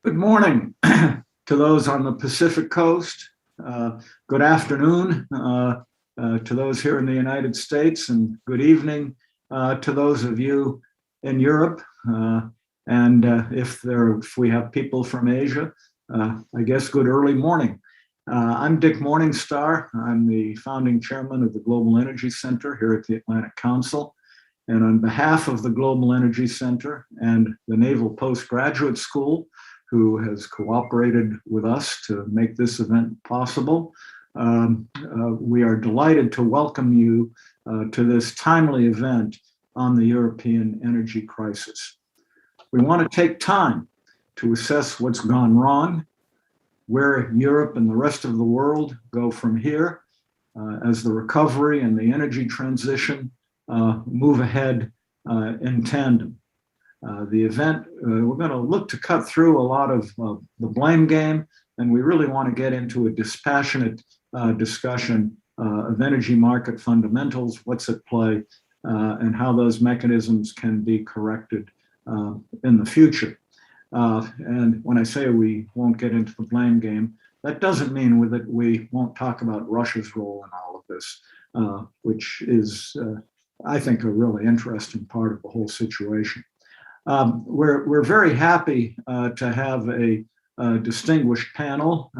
Good morning to those on the Pacific Coast. Good afternoon to those here in the United States, and good evening to those of you in Europe. And if we have people from Asia, I guess good early morning. I'm Dick Morningstar. I'm the founding chairman of the Global Energy Center here at the Atlantic Council. And on behalf of the Global Energy Center and the Naval Postgraduate School, who has cooperated with us to make this event possible, we are delighted to welcome you to this timely event on the European energy crisis. We want to take time to assess what's gone wrong, where Europe and the rest of the world go from here as the recovery and the energy transition move ahead in tandem. The event, we're going to look to cut through a lot of the blame game, and we really want to get into a dispassionate discussion of energy market fundamentals, what's at play, and how those mechanisms can be corrected in the future. And when I say we won't get into the blame game, that doesn't mean that we won't talk about Russia's role in all of this, which is, I think, a really interesting part of the whole situation. We're very happy to have a distinguished panel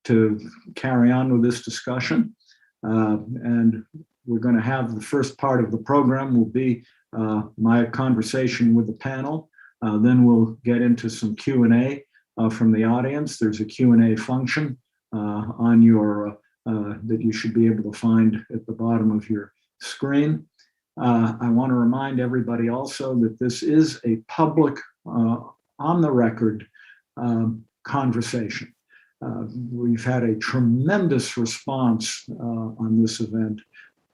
to carry on with this discussion. And we're going to have the first part of the program will be my conversation with the panel. Then we'll get into some Q&A from the audience. There's a Q&A function on your that you should be able to find at the bottom of your screen. I want to remind everybody also that this is a public, on the record conversation. We've had a tremendous response on this event.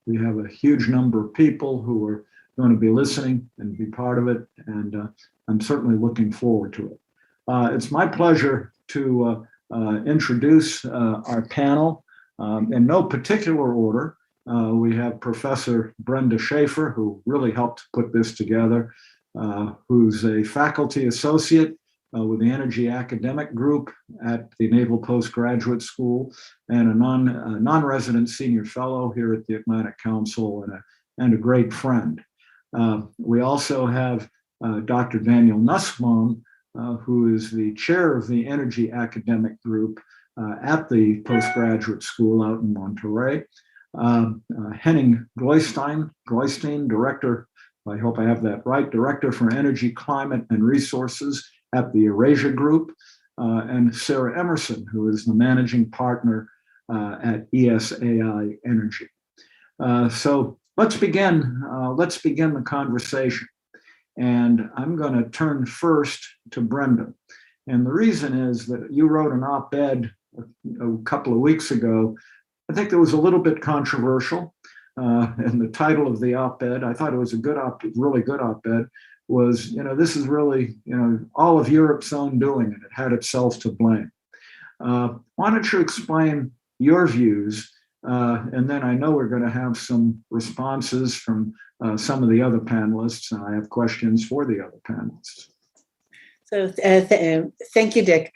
We have a huge number of people who are going to be listening and be part of it, and I'm certainly looking forward to it. It's my pleasure to introduce our panel in no particular order. We have Professor Brenda Schaefer, who really helped put this together, who's a faculty associate with the Energy Academic Group at the Naval Postgraduate School, and a non-resident senior fellow here at the Atlantic Council, and a great friend. We also have Dr. Daniel Nussbaum, who is the chair of the Energy Academic Group at the Postgraduate School out in Monterey. Henning Gloystein, Director, I hope I have that right, Director for Energy, Climate, and Resources at the Eurasia Group, and Sarah Emerson, who is the Managing Partner at ESAI Energy. So let's begin the conversation. And I'm going to turn first to Brenda. And the reason is that you wrote an op-ed a couple of weeks ago. I think it was a little bit controversial. And the title of the op-ed, I thought it was a good really good op-ed, was, this is really, all of Europe's own doing, and it had itself to blame. Why don't you explain your views? And then I know we're going to have some responses from some of the other panelists, and I have questions for the other panelists. So thank you, Dick.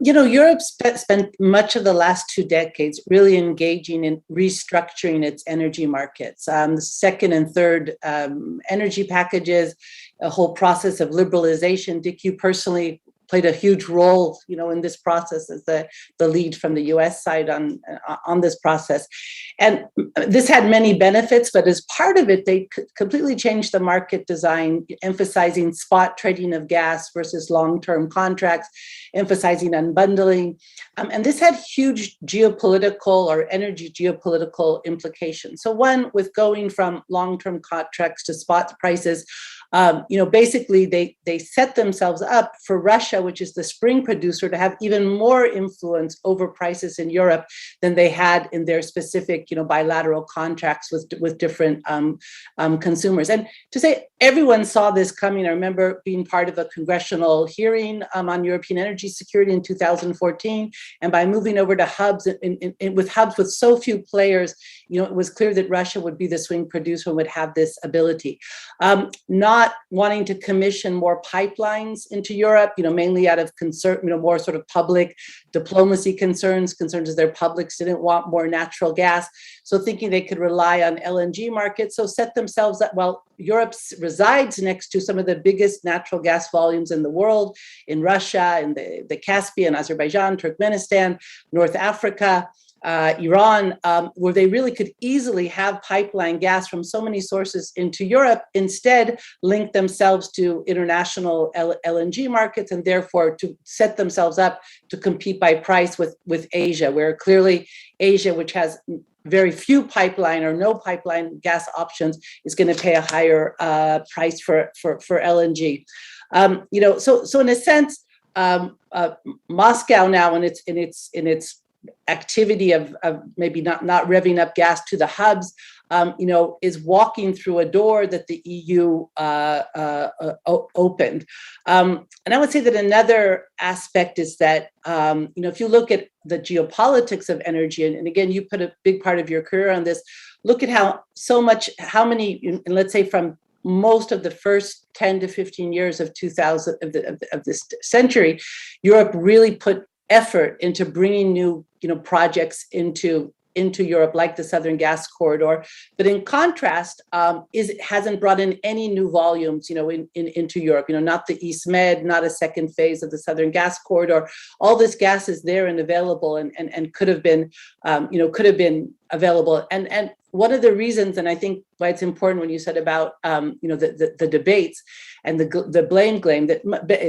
Europe spent much of the last 2 decades really engaging in restructuring its energy markets. The second and third energy packages, a whole process of liberalization. Dick, you personally played a huge role, in this process as the lead from the U.S. side on this process. And this had many benefits, but as part of it, they completely changed the market design, emphasizing spot trading of gas versus long-term contracts, emphasizing unbundling. And this had huge geopolitical or energy geopolitical implications. So one, with going from long-term contracts to spot prices, basically they set themselves up for Russia, which is the spring producer, to have even more influence over prices in Europe than they had in their specific, bilateral contracts with different consumers. And to say everyone saw this coming, I remember being part of a congressional hearing on European energy security in 2014, and by moving over to hubs with so few players, it was clear that Russia would be the swing producer and would have this ability. Not wanting to commission more pipelines into Europe, mainly out of concern, more sort of public diplomacy concerns as their publics didn't want more natural gas. So thinking they could rely on LNG markets, so set themselves up, well, Europe resides next to some of the biggest natural gas volumes in the world, in Russia, in the Caspian, Azerbaijan, Turkmenistan, North Africa, Iran, where they really could easily have pipeline gas from so many sources into Europe, instead link themselves to international LNG markets, and therefore to set themselves up to compete by price with Asia, where clearly Asia, which has very few pipeline or no pipeline gas options, is going to pay a higher price for LNG. So in a sense, Moscow now in its activity of maybe not revving up gas to the hubs, is walking through a door that the EU opened. And I would say that another aspect is that, if you look at the geopolitics of energy, and again, you put a big part of your career on this, look at how many, and let's say from most of the first 10 to 15 years of 2000 of this century, Europe really put effort into bringing new projects into Europe, like the Southern Gas Corridor. But in contrast, it hasn't brought in any new volumes, into Europe. Not the East Med, not a second phase of the Southern Gas Corridor. All this gas is there and available, and could have been available. And one of the reasons, and I think why it's important when you said about the debates and the blame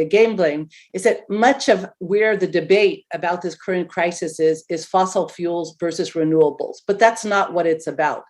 game blame, is that much of where the debate about this current crisis is fossil fuels versus renewables, but that's not what it's about.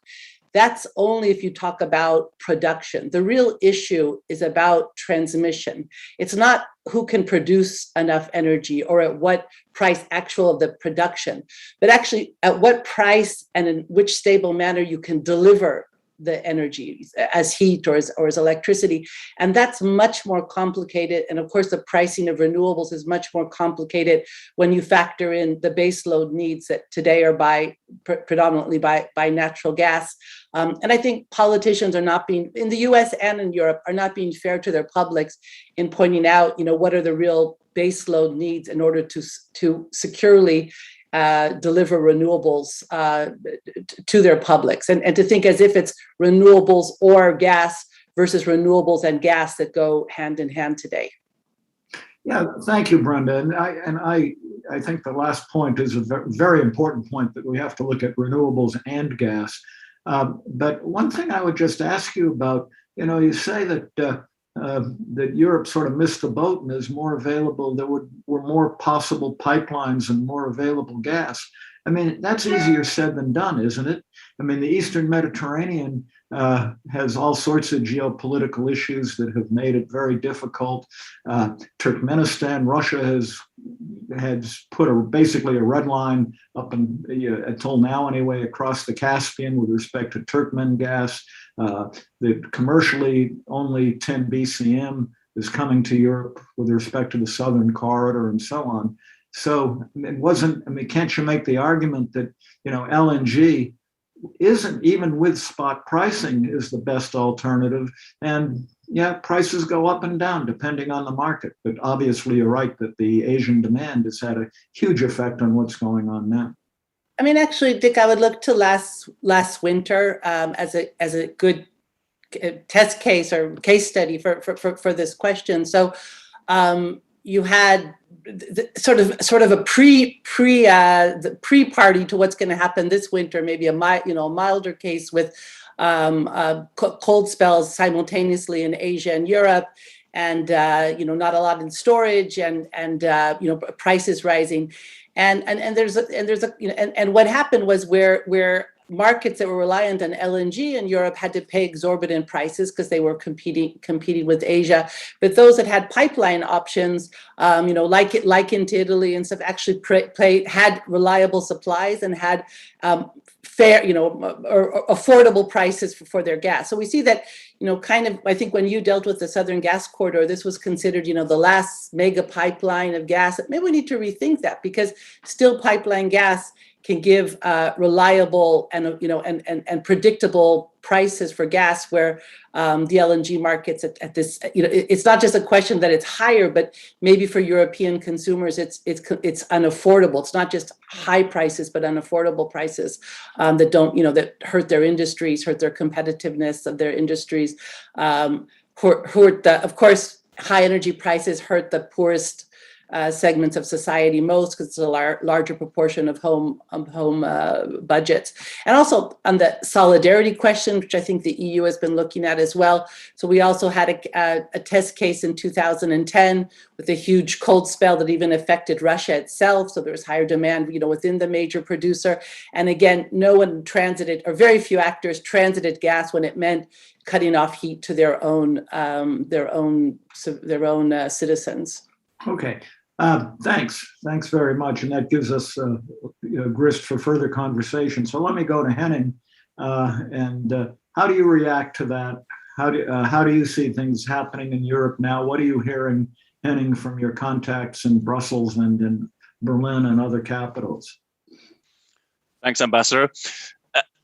That's only if you talk about production. The real issue is about transmission. It's not who can produce enough energy or at what price actual of the production, but actually at what price and in which stable manner you can deliver the energy as heat or as electricity. And that's much more complicated. And of course, the pricing of renewables is much more complicated when you factor in the baseload needs that today are predominantly by natural gas. And I think politicians are not being, in the US and in Europe, are not being fair to their publics in pointing out, what are the real baseload needs in order to securely deliver renewables to their publics, and to think as if it's renewables or gas versus renewables and gas that go hand in hand today. Yeah, thank you, Brenda. And I think the last point is a very important point, that we have to look at renewables and gas. But one thing I would just ask you about, you say that that Europe sort of missed the boat and is more available. There were more possible pipelines and more available gas. I mean, that's easier said than done, isn't it? I mean, the Eastern Mediterranean has all sorts of geopolitical issues that have made it very difficult. Turkmenistan, Russia has put basically a red line up until now anyway, across the Caspian with respect to Turkmen gas. That commercially only 10 BCM is coming to Europe with respect to the Southern Corridor and so on. So it wasn't, can't you make the argument that, LNG isn't, even with spot pricing, is the best alternative? And yeah, prices go up and down depending on the market. But obviously you're right that the Asian demand has had a huge effect on what's going on now. Actually, Dick, I would look to last winter as a good test case or case study for this question. So you had sort of a pre-party to what's going to happen this winter, maybe a milder case with cold spells simultaneously in Asia and Europe, and not a lot in storage, and prices rising. And what happened was where markets that were reliant on LNG in Europe had to pay exorbitant prices because they were competing with Asia. But those that had pipeline options, like into Italy and stuff, actually had reliable supplies and had fair, or affordable prices for their gas. So we see that, I think when you dealt with the Southern Gas Corridor, this was considered, the last mega pipeline of gas. Maybe we need to rethink that, because still pipeline gas can give reliable and and predictable prices for gas, where the LNG markets at this, it's not just a question that it's higher, but maybe for European consumers it's unaffordable. It's not just high prices, but unaffordable prices that don't, that hurt their industries, hurt their competitiveness of their industries. Of course, high energy prices hurt the poorest segments of society most, because it's a larger proportion of home budgets. And also on the solidarity question, which I think the EU has been looking at as well. So we also had a test case in 2010 with a huge cold spell that even affected Russia itself. So there was higher demand, within the major producer. And again, no one transited, or very few actors transited gas when it meant cutting off heat to their own citizens. Okay. Thanks very much. And that gives us grist for further conversation. So let me go to Henning. How do you react to that? How do you see things happening in Europe now? What are you hearing, Henning, from your contacts in Brussels and in Berlin and other capitals? Thanks, Ambassador.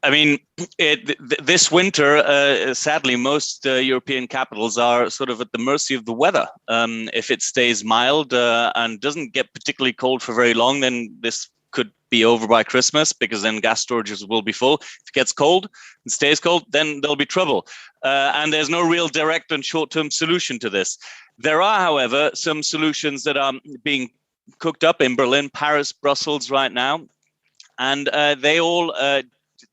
I mean, this winter, sadly, most European capitals are sort of at the mercy of the weather. If it stays mild and doesn't get particularly cold for very long, then this could be over by Christmas, because then gas storages will be full. If it gets cold and stays cold, then there'll be trouble. And there's no real direct and short-term solution to this. There are, however, some solutions that are being cooked up in Berlin, Paris, Brussels right now. And they all...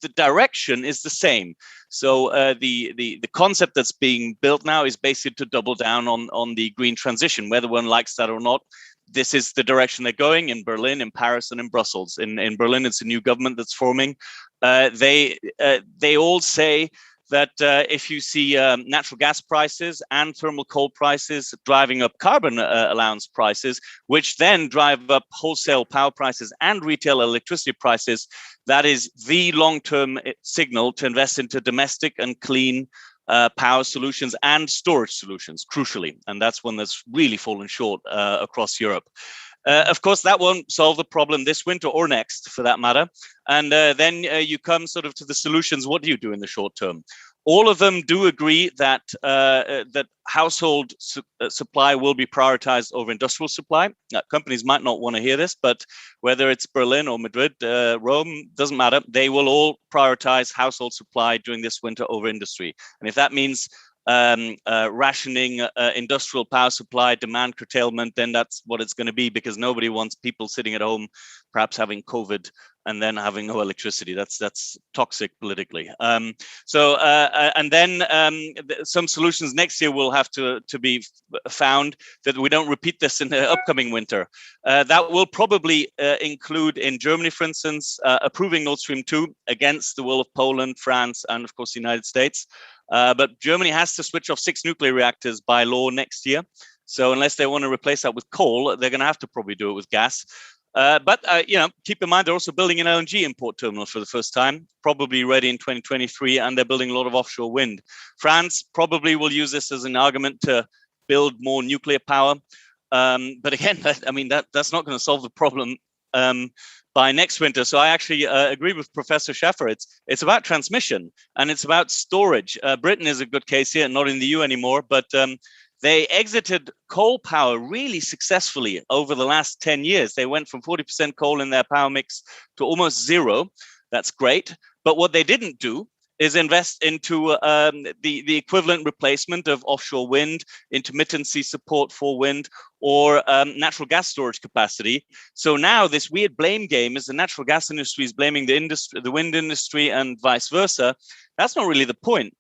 the direction is the same. So the concept that's being built now is basically to double down on the green transition, whether one likes that or not. This is the direction they're going in Berlin, in Paris, and in Brussels. In Berlin, it's a new government that's forming. They all say that if you see natural gas prices and thermal coal prices driving up carbon allowance prices, which then drive up wholesale power prices and retail electricity prices, that is the long-term signal to invest into domestic and clean power solutions and storage solutions, crucially. And that's one that's really fallen short across Europe. Of course, that won't solve the problem this winter or next, for that matter. And then you come sort of to the solutions. What do you do in the short term? All of them do agree that that household supply will be prioritized over industrial supply. Companies might not want to hear this, but whether it's Berlin or Madrid, Rome, doesn't matter. They will all prioritize household supply during this winter over industry. And if that means rationing industrial power supply, demand curtailment, then that's what it's going to be, because nobody wants people sitting at home, perhaps having COVID, and then having no electricity. That's toxic politically. And then some solutions next year will have to be found, that we don't repeat this in the upcoming winter. That will probably include, in Germany, for instance, approving Nord Stream 2 against the will of Poland, France, and of course the United States. But Germany has to switch off 6 nuclear reactors by law next year. So unless they want to replace that with coal, they're going to have to probably do it with gas. But keep in mind, they're also building an LNG import terminal for the first time, probably ready in 2023, and they're building a lot of offshore wind. France probably will use this as an argument to build more nuclear power. But again, that's not going to solve the problem by next winter. So I actually agree with Professor Schaffer. It's about transmission, and it's about storage. Britain is a good case here, not in the EU anymore, but they exited coal power really successfully over the last 10 years. They went from 40% coal in their power mix to almost zero. That's great. But what they didn't do is invest into the equivalent replacement of offshore wind, intermittency support for wind, or natural gas storage capacity. So now this weird blame game is the natural gas industry is blaming the wind industry, and vice versa. That's not really the point.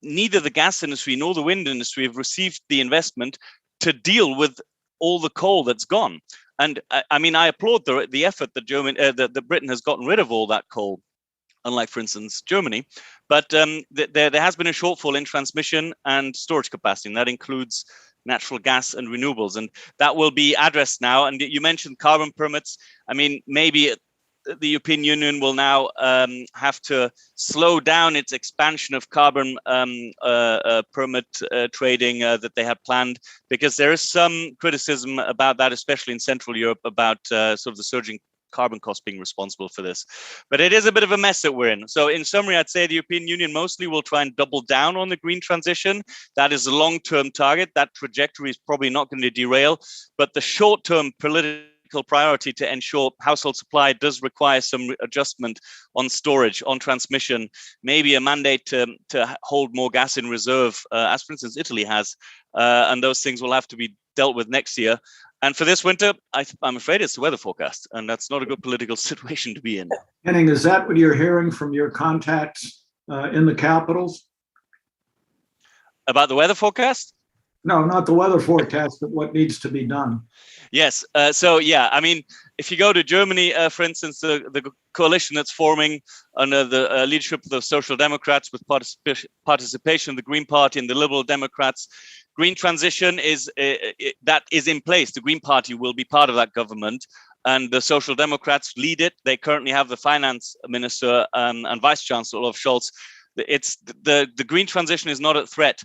Neither the gas industry nor the wind industry have received the investment to deal with all the coal that's gone. And I applaud the effort that that Britain has gotten rid of all that coal, unlike, for instance, Germany. But there has been a shortfall in transmission and storage capacity, and that includes natural gas and renewables. And that will be addressed now. And you mentioned carbon permits. Maybe the European Union will now have to slow down its expansion of carbon permit trading that they had planned, because there is some criticism about that, especially in Central Europe, about sort of the surging carbon costs being responsible for this. But it is a bit of a mess that we're in. So in summary, I'd say the European Union mostly will try and double down on the green transition. That is a long-term target. That trajectory is probably not going to derail. But the short-term political priority to ensure household supply does require some adjustment on storage, on transmission, maybe a mandate to hold more gas in reserve, as for instance Italy has, and those things will have to be dealt with next year. And for this winter, I'm afraid it's the weather forecast, and that's not a good political situation to be in. Henning, is that what you're hearing from your contacts in the capitals? About the weather forecast? No, not the weather forecast, but what needs to be done. Yes. So, yeah, I mean, if you go to Germany, for instance, the coalition that's forming under the leadership of the Social Democrats with participation of the Green Party and the Liberal Democrats, green transition is that is in place. The Green Party will be part of that government, and the Social Democrats lead it. They currently have the finance minister and vice chancellor Olaf Scholz. It's the green transition is not a threat.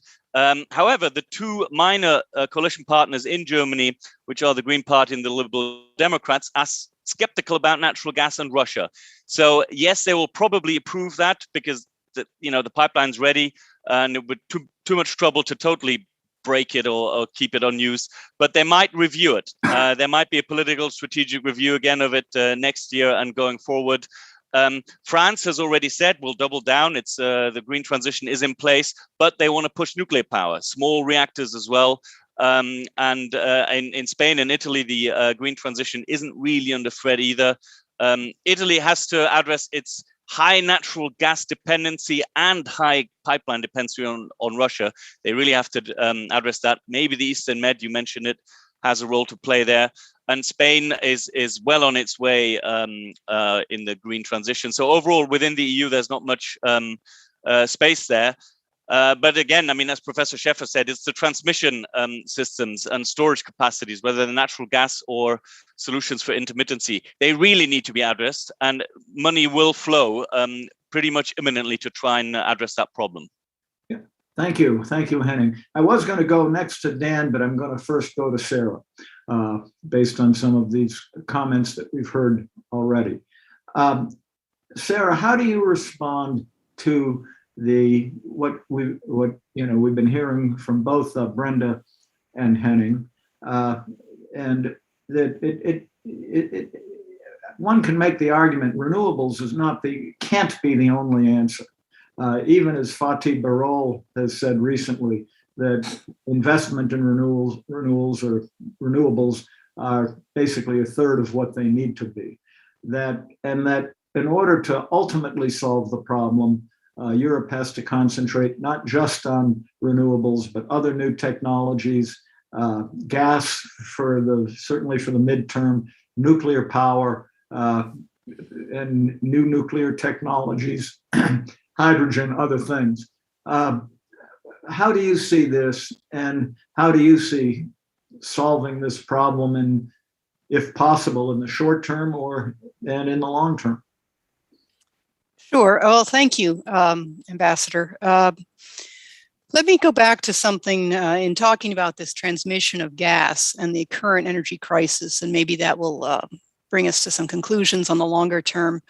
However, the two minor coalition partners in Germany, which are the Green Party and the Liberal Democrats, are skeptical about natural gas and Russia. So yes, they will probably approve that because the pipeline's ready, and it would too much trouble to totally break it or keep it unused. But they might review it. There might be a political strategic review again of it next year and going forward. France has already said we'll double down. It's the green transition is in place, but they want to push nuclear power, small reactors as well. And in Spain and Italy, the green transition isn't really under threat either. Italy has to address its high natural gas dependency and high pipeline dependency on Russia. They really have to address that. Maybe the Eastern Med, you mentioned it, has a role to play there. And Spain is well on its way in the green transition. So overall, within the EU, there's not much space there. But again, I mean, as Professor Schäfer said, it's the transmission systems and storage capacities, whether they're natural gas or solutions for intermittency, they really need to be addressed. And money will flow pretty much imminently to try and address that problem. Yeah. Thank you, Henning. I was going to go next to Dan, but I'm going to first go to Sarah, based on some of these comments that we've heard already. Sarah, how do you respond to what we've been hearing from both Brenda and Henning, and that one can make the argument renewables can't be the only answer. Even as Fatih Birol has said recently, that investment in renewables are basically a third of what they need to be. That in order to ultimately solve the problem, Europe has to concentrate not just on renewables, but other new technologies, gas certainly for the midterm, nuclear power, and new nuclear technologies, hydrogen, other things. How do you see this, and how do you see solving this problem, and if possible, in the short term and in the long term? Sure. Well, thank you, Ambassador. Let me go back to something in talking about this transmission of gas and the current energy crisis, and maybe that will bring us to some conclusions on the longer term.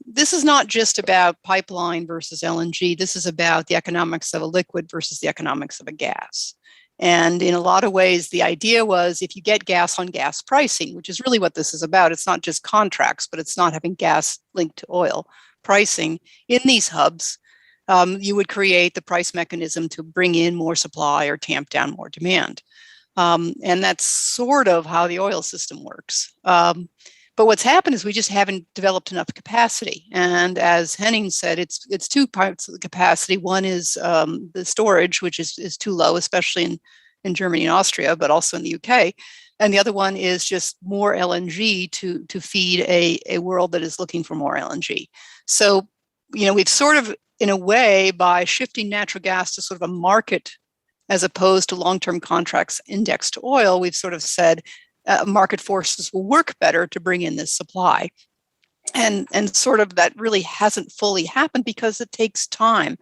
This is not just about pipeline versus LNG. This is about the economics of a liquid versus the economics of a gas. And in a lot of ways, the idea was if you get gas on gas pricing, which is really what this is about, it's not just contracts, but it's not having gas linked to oil pricing in these hubs, you would create the price mechanism to bring in more supply or tamp down more demand. And that's sort of how the oil system works. But what's happened is we just haven't developed enough capacity. And as Henning said, it's two parts of the capacity. One is the storage, which is too low, especially in Germany and Austria, but also in the UK. And the other one is just more LNG to feed a world that is looking for more LNG. So, we've sort of, in a way, by shifting natural gas to sort of a market as opposed to long-term contracts indexed to oil, we've sort of said market forces will work better to bring in this supply. And sort of that really hasn't fully happened because it takes time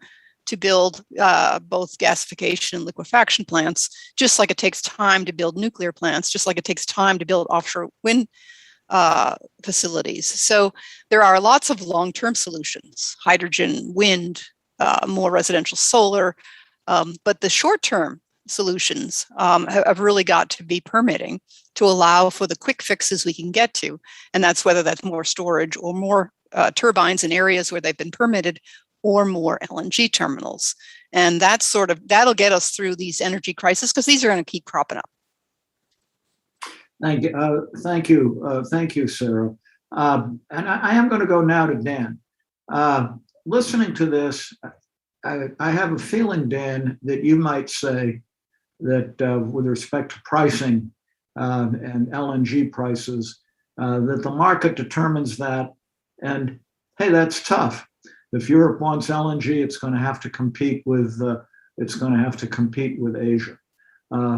to build both gasification and liquefaction plants, just like it takes time to build nuclear plants, just like it takes time to build offshore wind facilities. So there are lots of long-term solutions, hydrogen, wind, more residential solar, but the short-term solutions have really got to be permitting to allow for the quick fixes we can get to. And that's whether that's more storage or more turbines in areas where they've been permitted or more LNG terminals. And that's that'll get us through these energy crises because these are going to keep cropping up. Thank you. Thank you, Sarah. And I am going to go now to Dan. Listening to this, I have a feeling, Dan, that you might say that with respect to pricing and LNG prices, that the market determines that. And hey, that's tough. If Europe wants LNG, it's going to have to compete with Asia.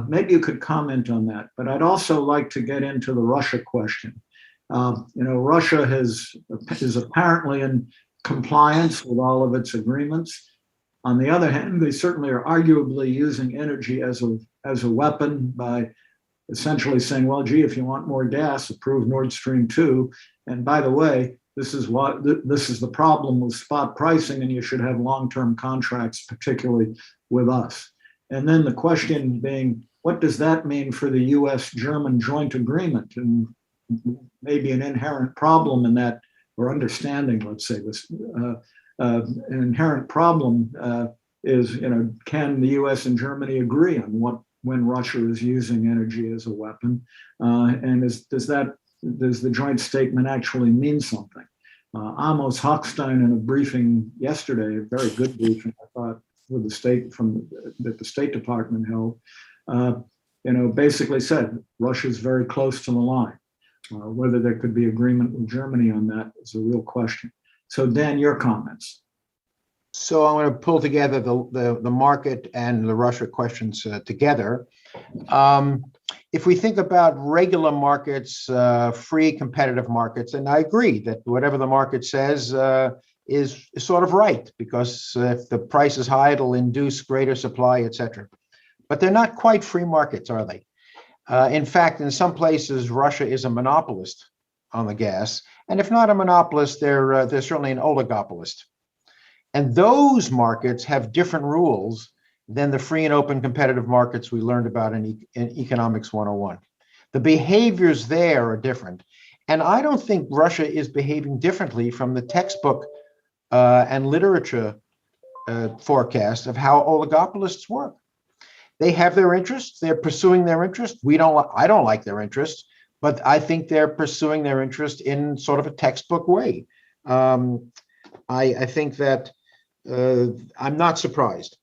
Maybe you could comment on that. But I'd also like to get into the Russia question. Russia is apparently in compliance with all of its agreements. On the other hand, they certainly are arguably using energy as a weapon by essentially saying, well, gee, if you want more gas, approve Nord Stream 2. And by the way, this is the problem with spot pricing, and you should have long-term contracts, particularly with us. And then the question being, what does that mean for the US-German joint agreement? And maybe an inherent problem in that, or understanding, let's say this, an inherent problem is, can the US and Germany agree on when Russia is using energy as a weapon? And does the joint statement actually mean something? Amos Hochstein, in a briefing yesterday, a very good briefing, I thought, with that the State Department held, basically said Russia's very close to the line. Whether there could be agreement with Germany on that is a real question. So, Dan, your comments. So I'm going to pull together the market and the Russia questions together. If we think about regular markets, free competitive markets, and I agree that whatever the market says is sort of right, because if the price is high, it'll induce greater supply, et cetera. But they're not quite free markets, are they? In fact, in some places, Russia is a monopolist on the gas. And if not a monopolist, they're certainly an oligopolist. And those markets have different rules than the free and open competitive markets we learned about in Economics 101. The behaviors there are different. And I don't think Russia is behaving differently from the textbook and literature forecast of how oligopolists work. They have their interests. They're pursuing their interests. I don't like their interests, but I think they're pursuing their interest in sort of a textbook way. I think that I'm not surprised.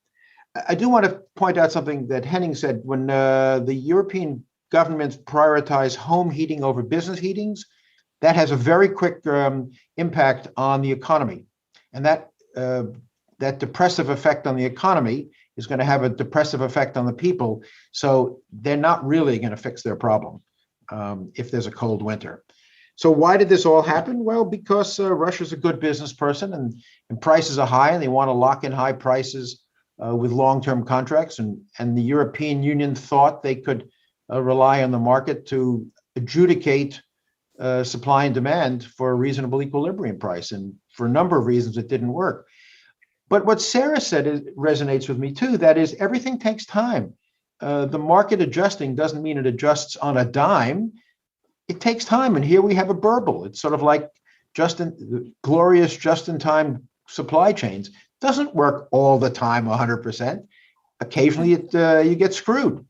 I do want to point out something that Henning said. When the European governments prioritize home heating over business heatings, that has a very quick impact on the economy. And that depressive effect on the economy is going to have a depressive effect on the people. So they're not really going to fix their problem if there's a cold winter. So why did this all happen? Well, because Russia's a good business person and prices are high and they want to lock in high prices with long-term contracts. And the European Union thought they could rely on the market to adjudicate supply and demand for a reasonable equilibrium price. And for a number of reasons, it didn't work. But what Sarah said resonates with me too. That is, everything takes time. The market adjusting doesn't mean it adjusts on a dime. It takes time. And here we have a burble. It's sort of like glorious just-in-time supply chains. Doesn't work all the time 100%. Occasionally you get screwed.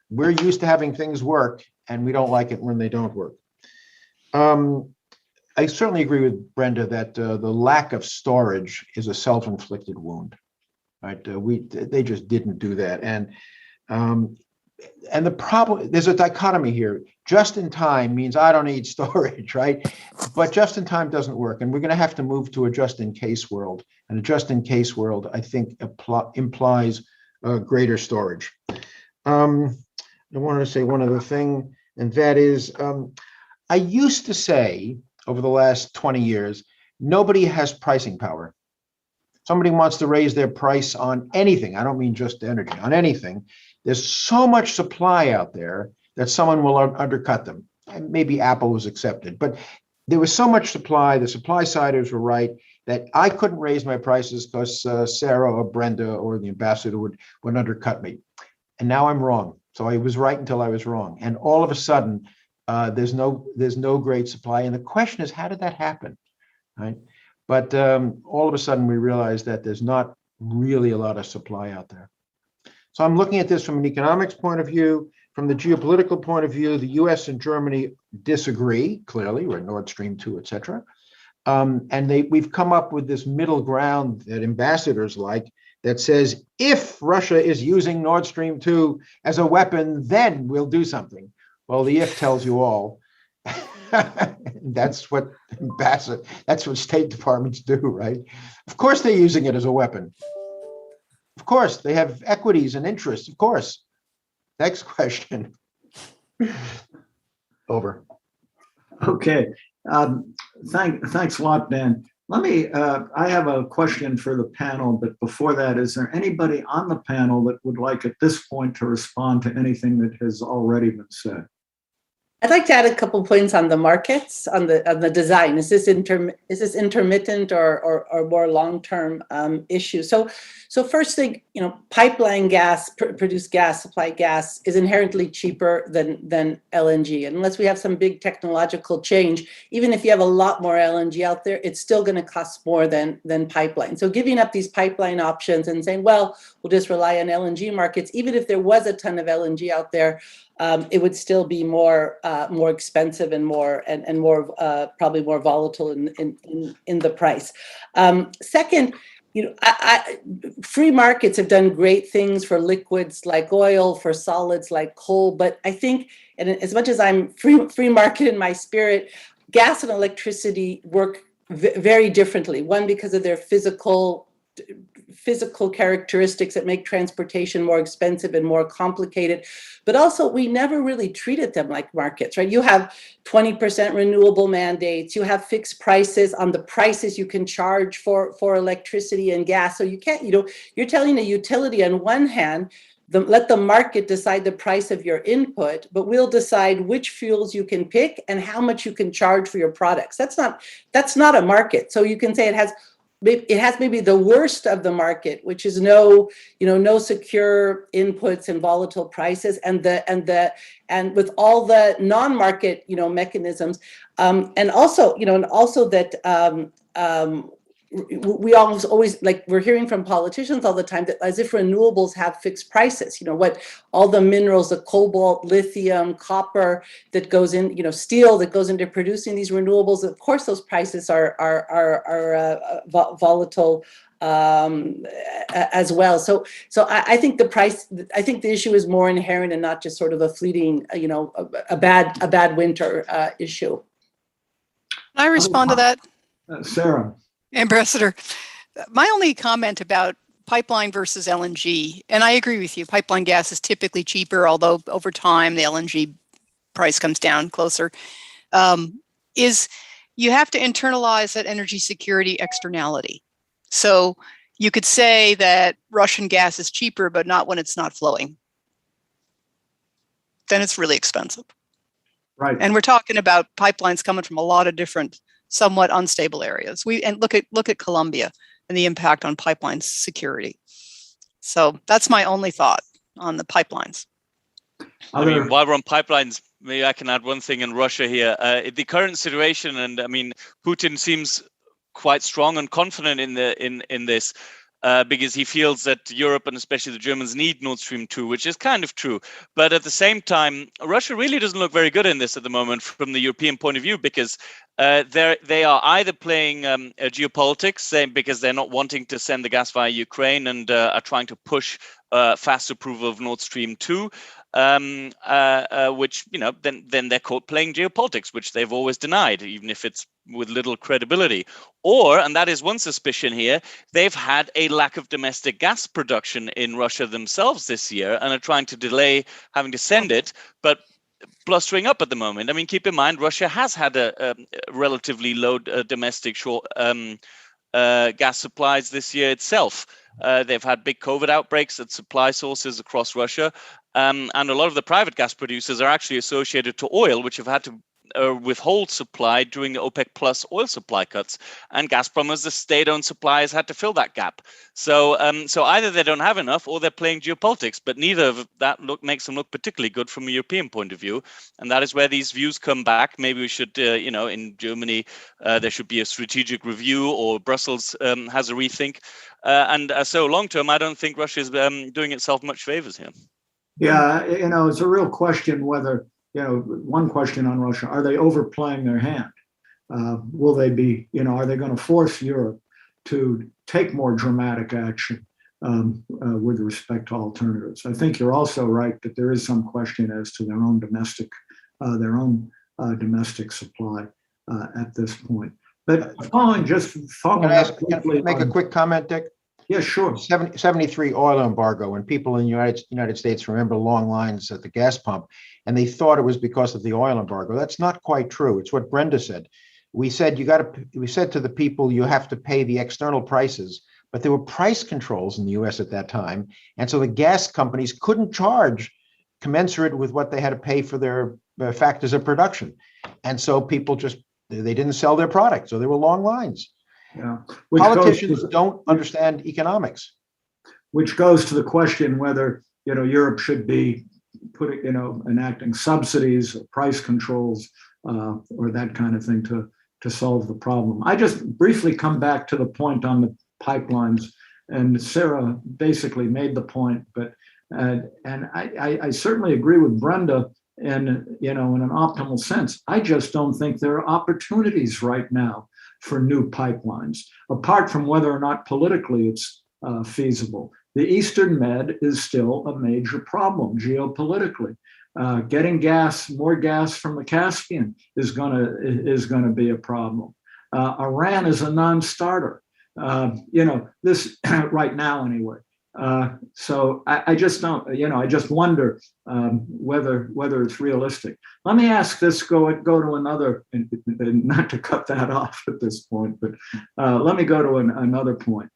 We're used to having things work, and we don't like it when they don't work. I certainly agree with Brenda that the lack of storage is a self-inflicted wound. Right? They just didn't do that, and the problem, there's a dichotomy here. Just in time means I don't need storage, right? But just in time doesn't work, and we're going to have to move to a just in case world. And a just in case world, I think, implies greater storage. I wanted to say one other thing, and that is, I used to say over the last 20 years, nobody has pricing power. Somebody wants to raise their price on anything. I don't mean just energy, on anything. There's so much supply out there that someone will undercut them. and maybe Apple was accepted, but there was so much supply, the supply siders were right, that I couldn't raise my prices because Sarah or Brenda or the ambassador would undercut me. And now I'm wrong. So I was right until I was wrong. And all of a sudden, there's no great supply. And the question is, how did that happen? Right? But all of a sudden, we realized that there's not really a lot of supply out there. So I'm looking at this from an economics point of view. From the geopolitical point of view, the US and Germany disagree, clearly, with Nord Stream 2, et cetera. And we've come up with this middle ground that ambassadors like, that says, if Russia is using Nord Stream 2 as a weapon, then we'll do something. Well, the if tells you all. That's what State Departments do, right? Of course they're using it as a weapon. Of course, they have equities and interests, of course. Next question. Over. Okay. Thanks a lot, Ben. I have a question for the panel, but before that, is there anybody on the panel that would like at this point to respond to anything that has already been said? I'd like to add a couple points on the markets, on the design. Is this intermittent or more long-term issue? So first thing, pipeline gas, produced gas, supplied gas is inherently cheaper than LNG. Unless we have some big technological change, even if you have a lot more LNG out there, it's still going to cost more than pipeline. So giving up these pipeline options and saying, well, we'll just rely on LNG markets, even if there was a ton of LNG out there, it would still be more expensive and more probably more volatile in the price. Second, free markets have done great things for liquids like oil, for solids like coal, but I think, and as much as I'm free market in my spirit, gas and electricity work very differently. One, because of their physical characteristics that make transportation more expensive and more complicated, but also we never really treated them like markets, right? You have 20% renewable mandates, you have fixed prices on the prices you can charge for electricity and gas. So you can't, you're telling a utility on one hand, let the market decide the price of your input, but we'll decide which fuels you can pick and how much you can charge for your products. That's not a market. So you can say it has maybe the worst of the market, which is no secure inputs and volatile prices, and with all the non-market mechanisms, and also that we always like, we're hearing from politicians all the time that as if renewables have fixed prices. What all the minerals, the cobalt, lithium, copper that goes in, steel that goes into producing these renewables. Of course, those prices are volatile as well. So I think the issue is more inherent and not just sort of a fleeting, a bad winter issue. Can I respond to that? Sarah. Ambassador, my only comment about pipeline versus LNG, and I agree with you, pipeline gas is typically cheaper, although over time the LNG price comes down closer, is you have to internalize that energy security externality. So you could say that Russian gas is cheaper, but not when it's not flowing. Then it's really expensive. Right. And we're talking about pipelines coming from a lot of different somewhat unstable areas. And look at Colombia and the impact on pipeline security. So that's my only thought on the pipelines. I mean, while we're on pipelines, maybe I can add one thing in Russia here. The current situation, and I mean, Putin seems quite strong and confident in this. Because he feels that Europe and especially the Germans need Nord Stream 2, which is kind of true. But at the same time, Russia really doesn't look very good in this at the moment from the European point of view, because they are either playing geopolitics because they're not wanting to send the gas via Ukraine and are trying to push fast approval of Nord Stream 2, which, then they're caught playing geopolitics, which they've always denied, even if it's with little credibility. Or, and that is one suspicion here, they've had a lack of domestic gas production in Russia themselves this year and are trying to delay having to send it, but blustering up at the moment. I mean, keep in mind, Russia has had a relatively low domestic gas supplies this year itself. They've had big COVID outbreaks at supply sources across Russia. And a lot of the private gas producers are actually associated to oil, which have had to withhold supply during the OPEC plus oil supply cuts, and Gazprom, as the state-owned suppliers, had to fill that gap. So, so either they don't have enough, or they're playing geopolitics. But neither of that makes them look particularly good from a European point of view, and that is where these views come back. Maybe we should, in Germany, there should be a strategic review, or Brussels has a rethink. So, long term, I don't think Russia is doing itself much favors here. Yeah, it's a real question whether, one question on Russia: are they overplaying their hand? Will they be, are they going to force Europe to take more dramatic action with respect to alternatives? I think you're also right that there is some question as to their own domestic supply at this point. But following Can I make a quick comment, Dick? Yeah, sure. 73 oil embargo, and people in the United States remember long lines at the gas pump, and they thought it was because of the oil embargo. That's not quite true. It's what Brenda said. We said to the people, you have to pay the external prices, but there were price controls in the US at that time. And so the gas companies couldn't charge commensurate with what they had to pay for their factors of production. And so people they didn't sell their product. So there were long lines. Yeah. Politicians don't understand economics. Which goes to the question whether, Europe should be enacting subsidies, or price controls, or that kind of thing to solve the problem. I just briefly come back to the point on the pipelines, and Sarah basically made the point, but and I certainly agree with Brenda in an optimal sense. I just don't think there are opportunities right now for new pipelines, apart from whether or not politically it's feasible. The Eastern Med is still a major problem geopolitically. Getting more gas from the Caspian is gonna be a problem. Iran is a non-starter. This right now anyway. So I just don't. I just wonder whether it's realistic. Let me ask this. Go to another. Not to cut that off at this point, but let me go to another point.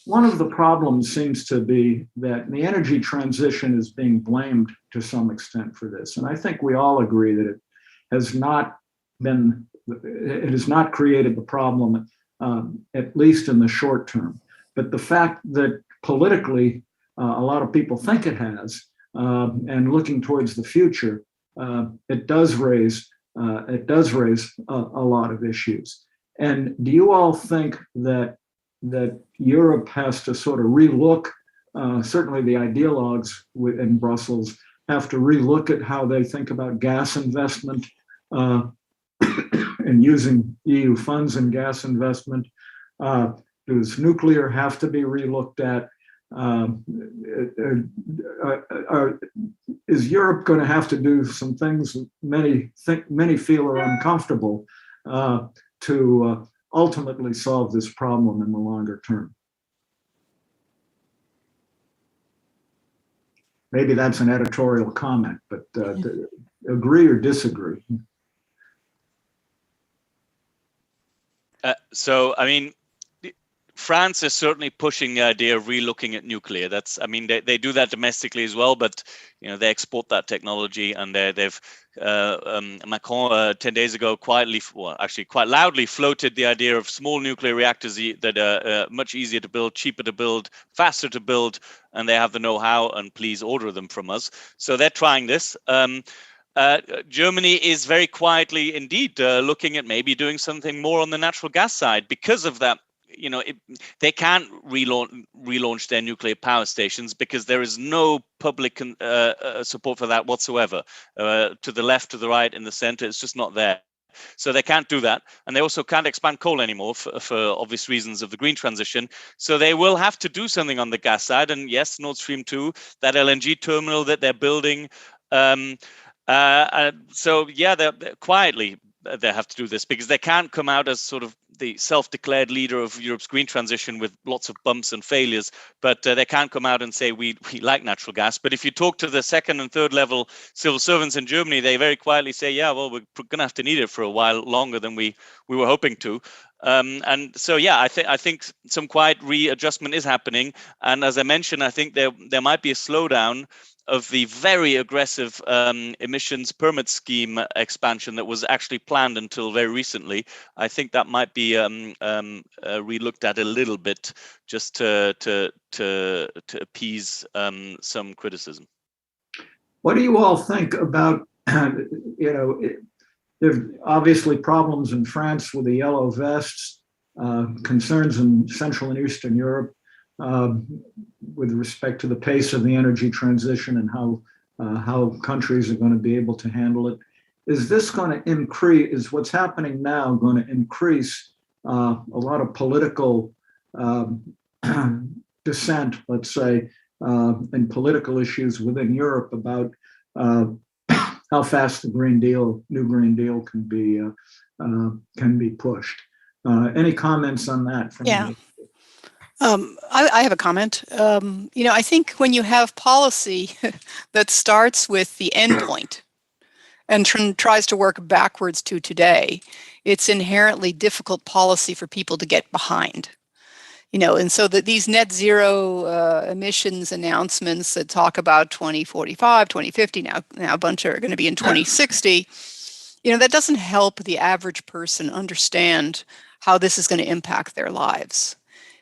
One of the problems seems to be that the energy transition is being blamed to some extent for this, and I think we all agree that it has not created the problem, at least in the short term. But the fact that politically, a lot of people think it has, and looking towards the future, it does raise a lot of issues. And do you all think that Europe has to sort of relook? Certainly, the ideologues in Brussels have to relook at how they think about gas investment and using EU funds in gas investment. Does nuclear have to be relooked at? Is Europe going to have to do some things many feel are uncomfortable to ultimately solve this problem in the longer term? Maybe that's an editorial comment, but agree or disagree? France is certainly pushing the idea of relooking at nuclear. They do that domestically as well, but they export that technology, and they've Macron 10 days ago quite loudly floated the idea of small nuclear reactors that are much easier to build, cheaper to build, faster to build, and they have the know-how, and please order them from us. So they're trying this. Germany is very quietly indeed looking at maybe doing something more on the natural gas side because of that. They can't relaunch their nuclear power stations because there is no public support for that whatsoever. To the left, to the right, in the center, it's just not there. So they can't do that. And they also can't expand coal anymore for obvious reasons of the green transition. So they will have to do something on the gas side. And yes, Nord Stream 2, that LNG terminal that they're building. They're quietly, they have to do this because they can't come out as sort of the self-declared leader of Europe's green transition with lots of bumps and failures, but they can't come out and say we like natural gas. But if you talk to the second and third level civil servants in Germany, they very quietly say, yeah, well, we're going to have to need it for a while longer than we were hoping to. I think some quiet readjustment is happening. And as I mentioned, I think there might be a slowdown of the very aggressive emissions permit scheme expansion that was actually planned until very recently. I think that might be relooked at a little bit, just to appease some criticism. What do you all think about, there are obviously problems in France with the yellow vests, concerns in Central and Eastern Europe with respect to the pace of the energy transition and how countries are going to be able to handle it. Is this going to increase, is what's happening now going to increase a lot of political dissent, let's say, in political issues within Europe about how fast the new Green Deal can be pushed? Any comments on that from you? I have a comment. I think when you have policy that starts with the endpoint and tries to work backwards to today, it's inherently difficult policy for people to get behind. And so that these net zero emissions announcements that talk about 2045, 2050, now a bunch are going to be in 2060, that doesn't help the average person understand how this is going to impact their lives.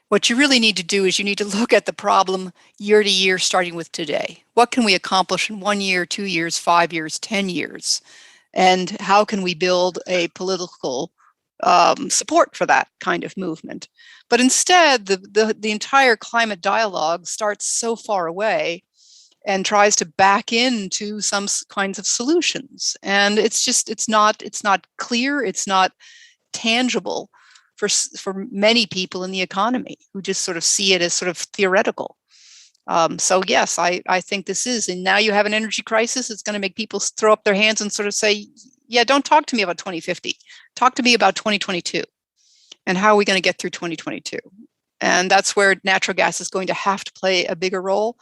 What you really need to do is you need to look at the problem year to year, starting with today. What can we accomplish in 1 year, 2 years, 5 years, 10 years? And how can we build a political support for that kind of movement? But instead, the entire climate dialogue starts so far away and tries to back into some kinds of solutions. And it's not clear, it's not tangible for many people in the economy who just sort of see it as sort of theoretical. So yes, I think this is, and now you have an energy crisis. It's going to make people throw up their hands and sort of say, yeah, don't talk to me about 2050. Talk to me about 2022. And how are we going to get through 2022? And that's where natural gas is going to have to play a bigger role.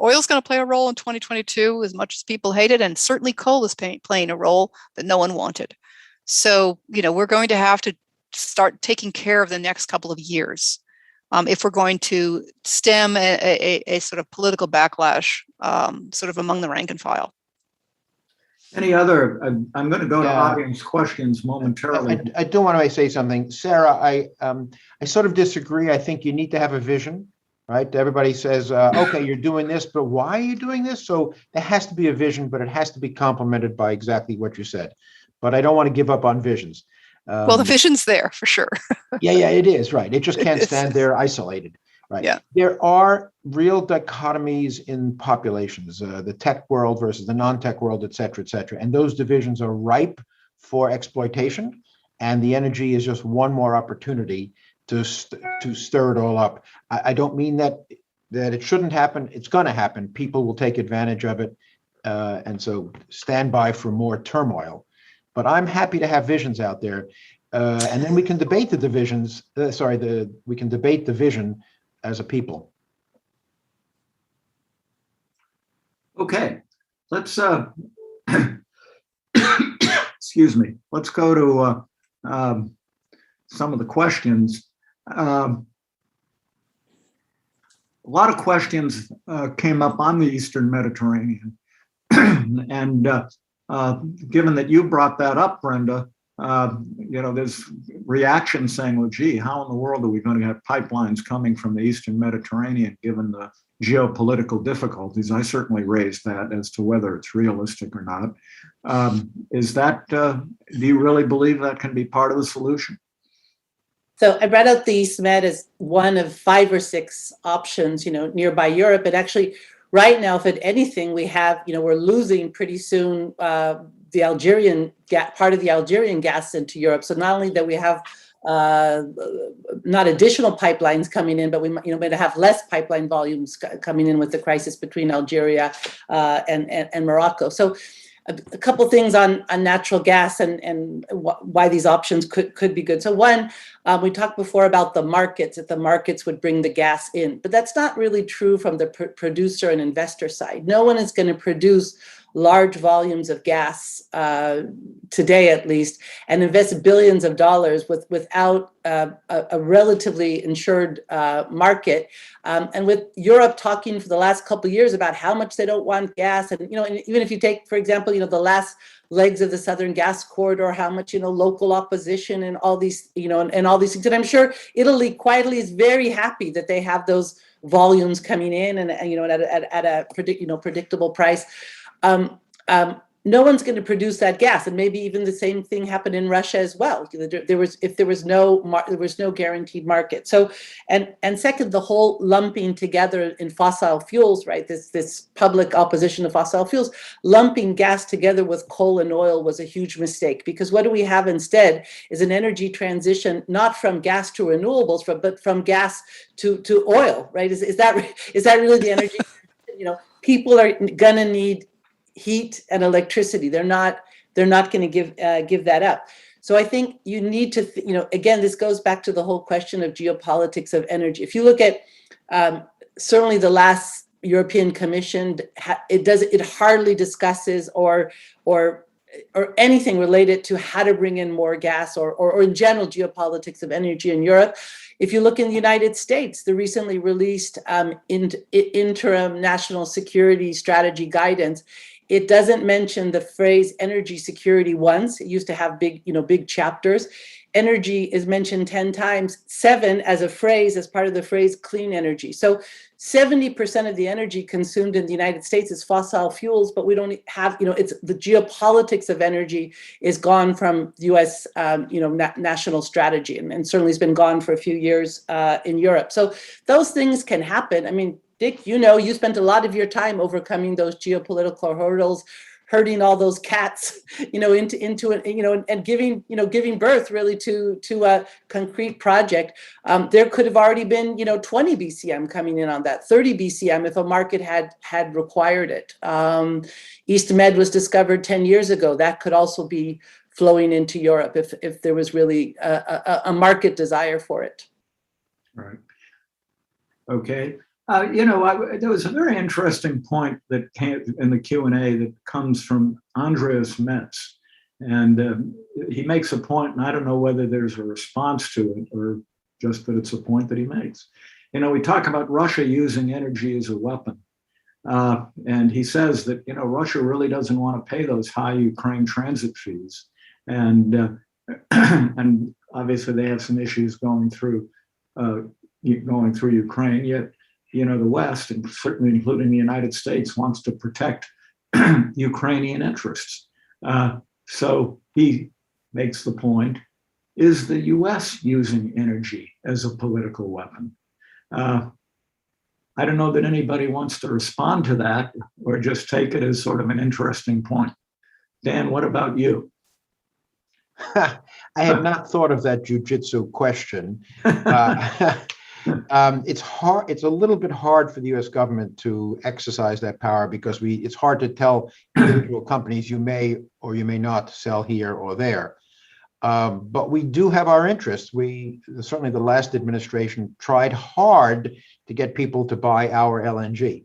Oil is going to play a role in 2022 as much as people hate it. And certainly coal is playing a role that no one wanted. So, we're going to have to start taking care of the next couple of years if we're going to stem a sort of political backlash sort of among the rank and file. Any other, I'm going to go to audience questions momentarily. I do want to say something. Sarah, I sort of disagree. I think you need to have a vision, right? Everybody says, okay, you're doing this, but why are you doing this? So there has to be a vision, but it has to be complemented by exactly what you said. But I don't want to give up on visions. Well, the vision's there for sure. yeah, it is, right. It just can't stand there isolated, right? Yeah. There are real dichotomies in populations, the tech world versus the non-tech world, et cetera, et cetera. And those divisions are ripe for exploitation. And the energy is just one more opportunity to stir it all up. I don't mean that it shouldn't happen. It's going to happen. People will take advantage of it. And so stand by for more turmoil. But I'm happy to have visions out there, and then we can debate the divisions. We can debate the vision as a people. Okay, let's excuse me. Let's go to some of the questions. A lot of questions came up on the Eastern Mediterranean, and given that you brought that up, Brenda, there's reaction saying, well, gee, how in the world are we going to have pipelines coming from the Eastern Mediterranean given the geopolitical difficulties? I certainly raised that as to whether it's realistic or not. Is that, do you really believe that can be part of the solution? So I brought out the East Med as one of 5 or 6 options, nearby Europe. But actually, right now, if at anything, we have, we're losing pretty soon the Algerian part of the Algerian gas into Europe. So not only that we have not additional pipelines coming in, but we might have less pipeline volumes coming in with the crisis between Algeria and Morocco. So a couple things on natural gas and why these options could be good. So one, we talked before about the markets, that the markets would bring the gas in, but that's not really true from the producer and investor side. No one is going to produce large volumes of gas today, at least, and invest billions of dollars without a relatively insured market. And with Europe talking for the last couple of years about how much they don't want gas, and and even if you take, for example, the last legs of the Southern Gas Corridor, how much local opposition and all these and all these things. And I'm sure Italy quietly is very happy that they have those volumes coming in and at a predictable price. No one's going to produce that gas, and maybe even the same thing happened in Russia as well. There was no guaranteed market. So, and second, the whole lumping together in fossil fuels, right? This public opposition to fossil fuels, lumping gas together with coal and oil was a huge mistake, because what do we have instead is an energy transition, not from gas to renewables, but from gas to oil, right? Is that really the energy? People are gonna need heat and electricity. They're not going to give that up. So I think you need to, again, this goes back to the whole question of geopolitics of energy. If you look at certainly the last European Commission, it hardly discusses or anything related to how to bring in more gas or in general geopolitics of energy in Europe. If you look in the United States, the recently released interim national security strategy guidance, it doesn't mention the phrase energy security once. It used to have big chapters. Energy is mentioned 10 times, 7 as a phrase, as part of the phrase clean energy. So 70% of the energy consumed in the United States is fossil fuels, but we don't have, it's the geopolitics of energy is gone from US, national strategy, and certainly has been gone for a few years in Europe. So those things can happen. I mean, Dick, you spent a lot of your time overcoming those geopolitical hurdles, herding all those cats, into it, and giving birth really to a concrete project. There could have already been, 20 BCM coming in on that, 30 BCM if a market had required it. East Med was discovered 10 years ago. That could also be flowing into Europe if there was really a market desire for it. Right. Okay. There was a very interesting point that came in the Q&A that comes from Andreas Metz. And he makes a point, and I don't know whether there's a response to it or just that it's a point that he makes. We talk about Russia using energy as a weapon. And he says that, Russia really doesn't want to pay those high Ukraine transit fees. And and obviously they have some issues going through Ukraine, yet the West, and certainly including the United States, wants to protect Ukrainian interests. So he makes the point, is the US using energy as a political weapon? I don't know that anybody wants to respond to that or just take it as sort of an interesting point. Dan, what about you? I had not thought of that jujitsu question. It's hard. It's a little bit hard for the U.S. government to exercise that power because it's hard to tell individual companies you may or you may not sell here or there. But we do have our interests. Certainly the last administration tried hard to get people to buy our LNG.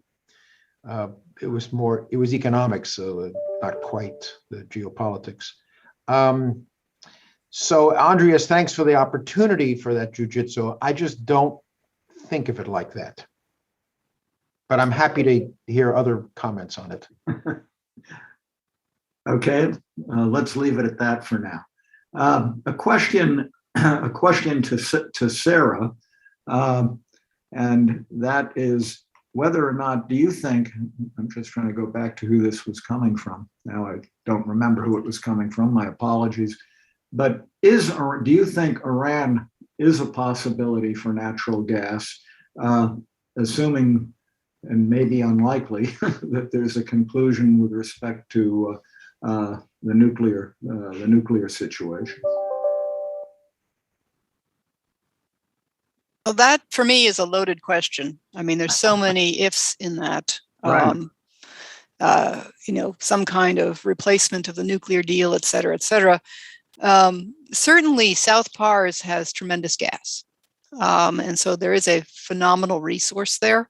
It was economics, not quite the geopolitics. So Andreas, thanks for the opportunity for that jujitsu. I just don't think of it like that. But I'm happy to hear other comments on it. Okay, let's leave it at that for now. A question to Sarah, and that is whether or not, do you think, I'm just trying to go back to who this was coming from. Now I don't remember who it was coming from, my apologies. But do you think Iran is a possibility for natural gas, assuming, and maybe unlikely, that there's a conclusion with respect to the nuclear situation? Well, that for me is a loaded question. I mean, there's so many ifs in that. Right. Some kind of replacement of the nuclear deal, et cetera, et cetera. Certainly South Pars has tremendous gas. And so there is a phenomenal resource there.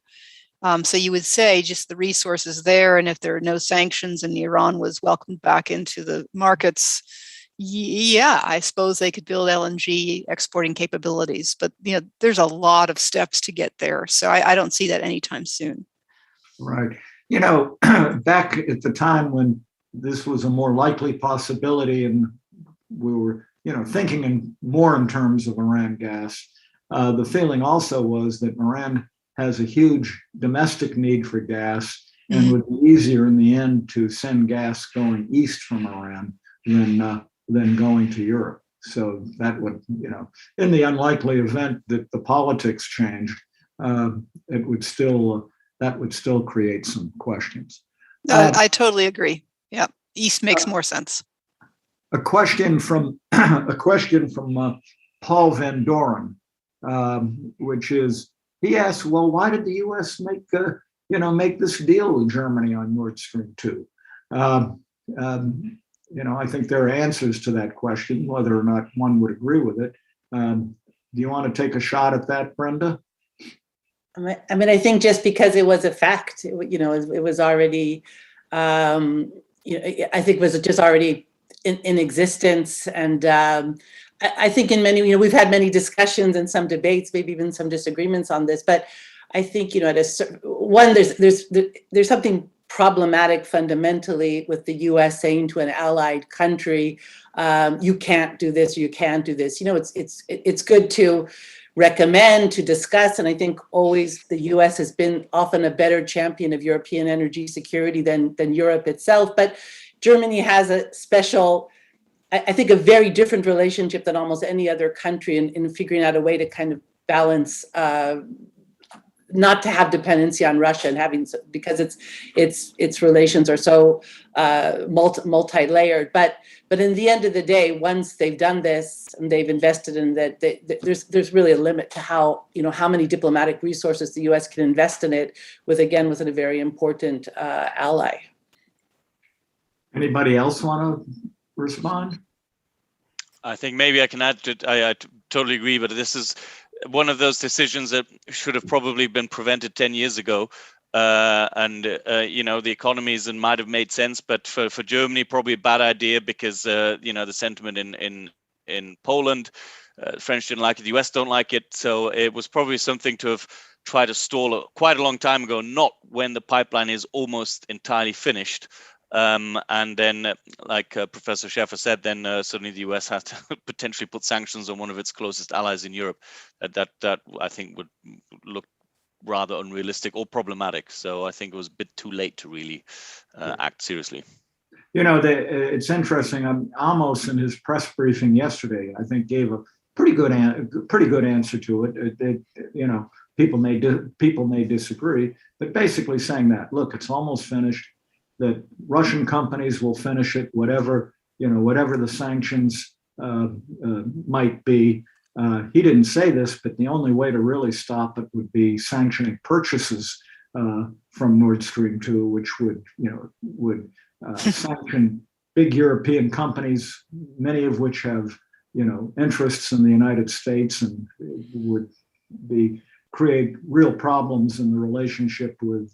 So you would say just the resources there, and if there are no sanctions and Iran was welcomed back into the markets, yeah, I suppose they could build LNG exporting capabilities. But there's a lot of steps to get there. So I don't see that anytime soon. Right. Back at the time when this was a more likely possibility and we were, thinking more in terms of Iran gas, the feeling also was that Iran has a huge domestic need for gas and would be easier in the end to send gas going east from Iran than going to Europe. So that would, in the unlikely event that the politics changed, it would still that would still create some questions. I totally agree. Yeah, east makes more sense. A question from Paul Van Doren, which is, he asks, well, why did the U.S. make this deal with Germany on Nord Stream 2? I think there are answers to that question, whether or not one would agree with it. Do you want to take a shot at that, Brenda? I think just because it was a fact, it was already, I think it was just already in existence. And I think in many, we've had many discussions and some debates, maybe even some disagreements on this, but I think, at a certain one, there's something problematic fundamentally with the U.S. saying to an allied country, you can't do this, you can't do this. It's good to recommend, to discuss, and I think always the U.S. has been often a better champion of European energy security than Europe itself. But Germany has a special, I think, a very different relationship than almost any other country in figuring out a way to kind of balance, not to have dependency on Russia and having, because its relations are so multi-layered. But in the end of the day, once they've done this and they've invested in that, there's really a limit to how many diplomatic resources the U.S. can invest in it with a very important ally. Anybody else want to respond? I think maybe I can add to it. I totally agree, but this is one of those decisions that should have probably been prevented 10 years ago. The economies and might have made sense, but for Germany, probably a bad idea because the sentiment in Poland, French didn't like it, the US don't like it, so it was probably something to have tried to stall quite a long time ago, not when the pipeline is almost entirely finished. And then, like Professor Schäfer said, then suddenly the US has to potentially put sanctions on one of its closest allies in Europe. That I think would look rather unrealistic or problematic. So I think it was a bit too late to really act seriously. It's interesting. Amos, in his press briefing yesterday, I think gave a pretty good answer to it. People may disagree, but basically saying that, look, it's almost finished. That Russian companies will finish it, whatever the sanctions might be. He didn't say this, but the only way to really stop it would be sanctioning purchases from Nord Stream 2, which would sanction big European companies, many of which have interests in the United States, and would create real problems in the relationship with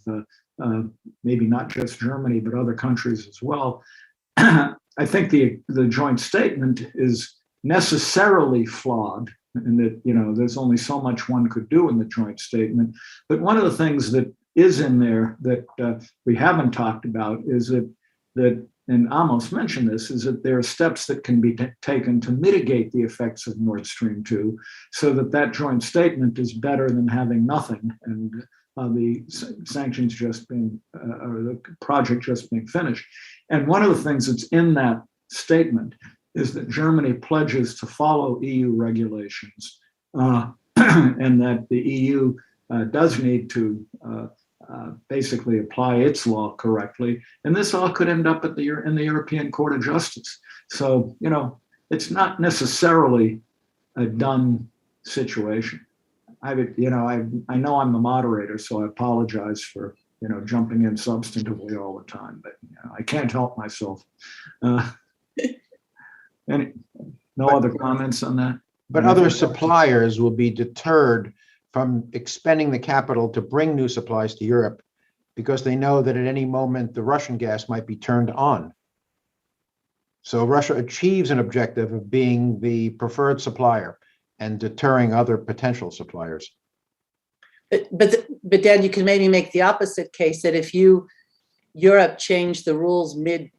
maybe not just Germany, but other countries as well. I think the joint statement is necessarily flawed, and that there's only so much one could do in the joint statement. But one of the things that is in there that we haven't talked about is that, and Amos mentioned this, is that there are steps that can be taken to mitigate the effects of Nord Stream 2, so that joint statement is better than having nothing and the sanctions just being, or the project just being finished. And one of the things that's in that statement is that Germany pledges to follow EU regulations, and that the EU does need to basically apply its law correctly. And this all could end up in the European Court of Justice. So, it's not necessarily a done situation. I know I'm the moderator, so I apologize for jumping in substantively all the time, but I can't help myself. No other comments on that? But other suppliers will be deterred from expending the capital to bring new supplies to Europe because they know that at any moment the Russian gas might be turned on. So Russia achieves an objective of being the preferred supplier and deterring other potential suppliers. But Dan, you can maybe make the opposite case that if Europe changed the rules mid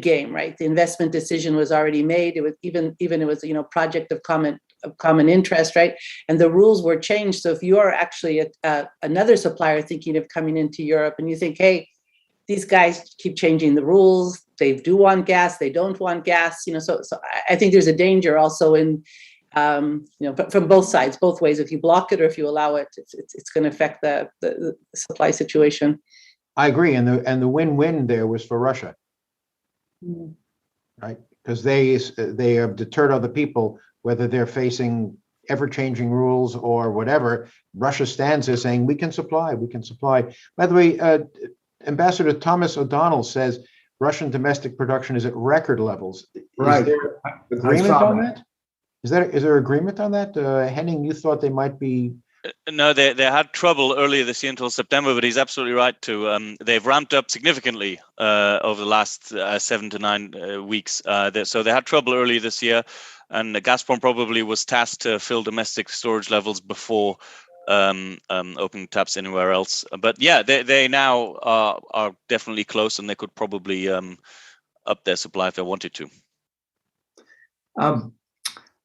game, right? The investment decision was already made. It was even it was project of common interest, right? And the rules were changed. So if you are actually another supplier thinking of coming into Europe, and you think, hey, these guys keep changing the rules. They do want gas. They don't want gas. So I think there's a danger also in from both sides, both ways. If you block it or if you allow it, it's going to affect the supply situation. I agree, and the win-win there was for Russia, right? Because they have deterred other people, whether they're facing ever-changing rules or whatever. Russia stands there saying, we can supply. By the way, Ambassador Thomas O'Donnell says Russian domestic production is at record levels. Right. Is there agreement on that? Is there agreement on that? Henning, you thought they might be. No, they had trouble earlier this year until September, but he's absolutely right too. They've ramped up significantly over the last 7 to 9 weeks. So they had trouble earlier this year, and Gazprom probably was tasked to fill domestic storage levels before opening taps anywhere else. But yeah, they now are definitely close, and they could probably up their supply if they wanted to.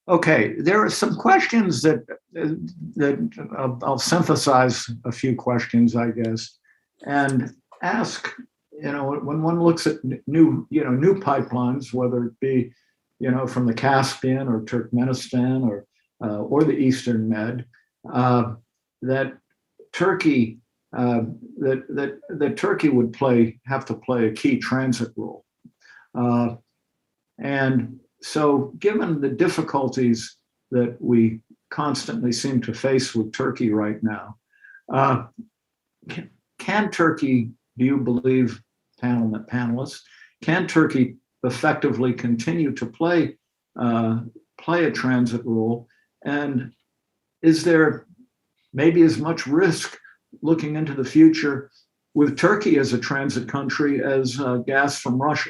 Okay, there are some questions that I'll synthesize a few questions, I guess, and ask. When one looks at new pipelines, whether it be, from the Caspian or Turkmenistan or the Eastern Med, that Turkey that Turkey would have to play a key transit role, and so given the difficulties that we constantly seem to face with Turkey right now, can Turkey, do you believe, panelists, can Turkey effectively continue to play a transit role? And is there maybe as much risk looking into the future with Turkey as a transit country as gas from Russia?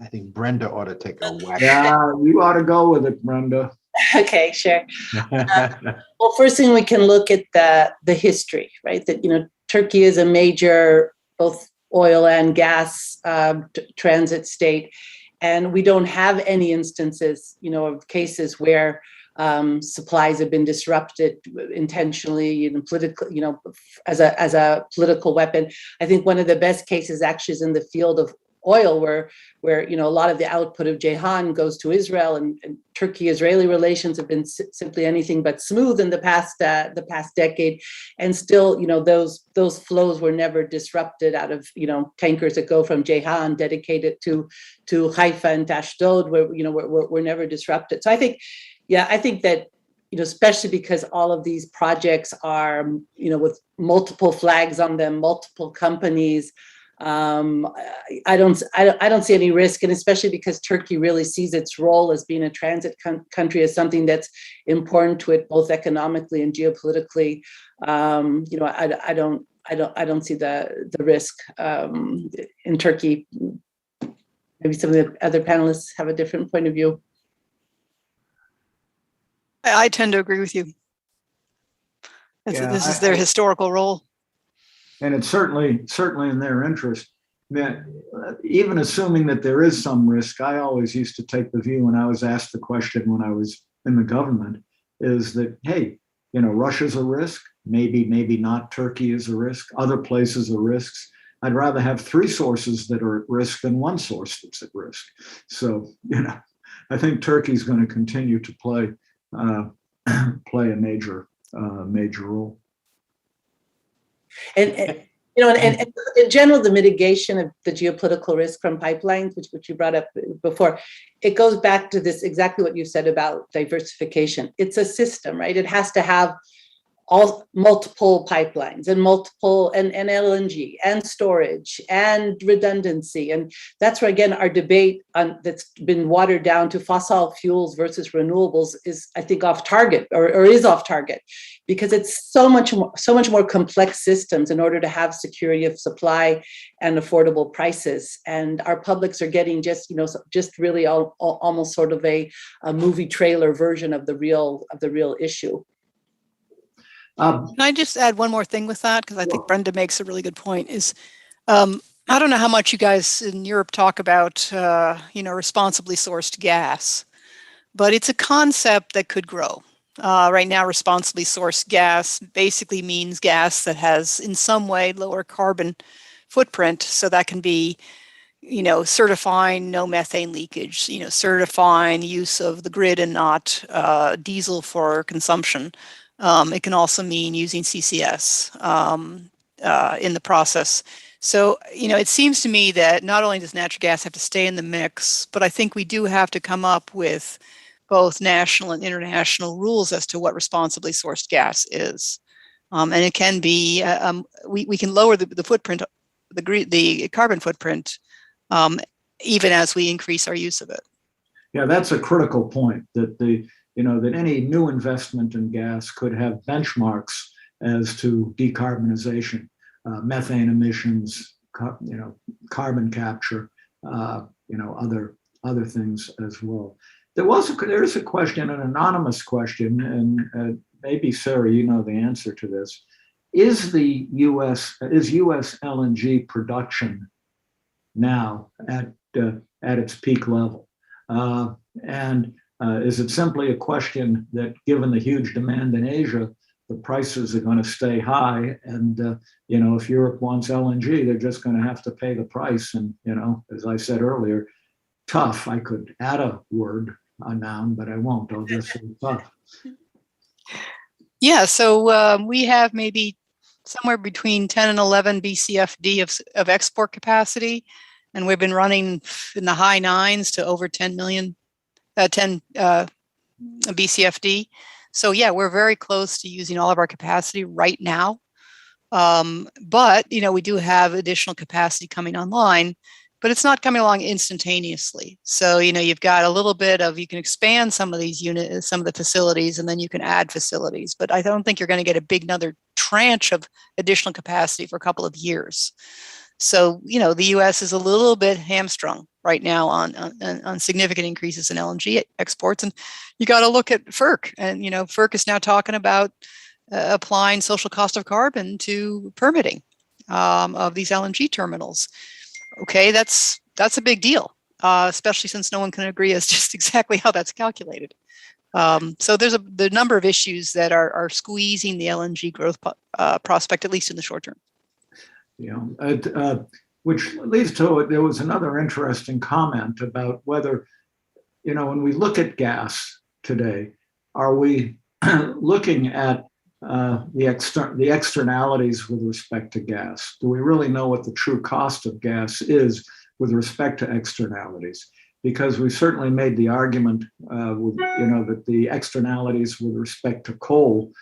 I think Brenda ought to take a whack. Yeah, you ought to go with it, Brenda. Okay, sure. Well, first thing, we can look at the history, right? That Turkey is a major both oil and gas transit state, and we don't have any instances, of cases where supplies have been disrupted intentionally, political, as a political weapon. I think one of the best cases actually is in the field of oil, where a lot of the output of Ceyhan goes to Israel, and Turkey-Israeli relations have been simply anything but smooth in the past decade, and still those flows were never disrupted out of tankers that go from Ceyhan dedicated to Haifa and Ashdod, where were never disrupted. So I think that especially because all of these projects are with multiple flags on them, multiple companies. I don't see any risk, and especially because Turkey really sees its role as being a transit country as something that's important to it, both economically and geopolitically. I don't see the risk in Turkey. Maybe some of the other panelists have a different point of view. I tend to agree with you. This is their historical role. And it's certainly in their interest. Even assuming that there is some risk, I always used to take the view when I was asked the question when I was in the government, is that, hey, Russia's a risk, maybe not. Turkey is a risk, other places are risks. I'd rather have 3 sources that are at risk than 1 source that's at risk. So, I think Turkey's going to continue to play a major role. And in general, the mitigation of the geopolitical risk from pipelines, which you brought up before, it goes back to this exactly what you said about diversification. It's a system, right? It has to have all multiple pipelines and multiple and LNG and storage and redundancy. And that's where, again, our debate on that's been watered down to fossil fuels versus renewables is, I think, off target or is off target, because it's so much more complex systems in order to have security of supply and affordable prices. And our publics are getting just really almost sort of a movie trailer version of the real issue. Can I just add one more thing with that? Because I think Brenda makes a really good point. I don't know how much you guys in Europe talk about, responsibly sourced gas, but it's a concept that could grow. Right now, responsibly sourced gas basically means gas that has in some way lower carbon footprint. So that can be, certifying no methane leakage, certifying use of the grid and not diesel for consumption. It can also mean using CCS in the process. So, it seems to me that not only does natural gas have to stay in the mix, but I think we do have to come up with both national and international rules as to what responsibly sourced gas is. And it can be, we can lower the footprint, the carbon footprint, even as we increase our use of it. Yeah, that's a critical point, that that any new investment in gas could have benchmarks as to decarbonization, methane emissions, carbon capture, other things as well. There's a question, an anonymous question, and maybe Sarah, you know the answer to this. Is U.S. LNG production now at its peak level? Is it simply a question that, given the huge demand in Asia, the prices are going to stay high? And, if Europe wants LNG, they're just going to have to pay the price. And, as I said earlier, tough. I could add a word, a noun, but I won't. I'll just say tough. Yeah, so we have maybe somewhere between 10 and 11 BCFD of export capacity. And we've been running in the high nines to over 10 BCFD. So yeah, we're very close to using all of our capacity right now. But, we do have additional capacity coming online, but it's not coming along instantaneously. So, you've got a little bit of, you can expand some of these units, some of the facilities, and then you can add facilities. But I don't think you're going to get a big another tranche of additional capacity for a couple of years. So, the U.S. is a little bit hamstrung right now on significant increases in LNG exports. And you got to look at FERC. And, FERC is now talking about applying social cost of carbon to permitting of these LNG terminals. Okay, that's a big deal, especially since no one can agree as just exactly how that's calculated. So there's the number of issues that are squeezing the LNG growth prospect, at least in the short term. Which leads to, there was another interesting comment about whether, when we look at gas today, are we looking at the externalities with respect to gas? Do we really know what the true cost of gas is with respect to externalities? Because we certainly made the argument, that the externalities with respect to coal,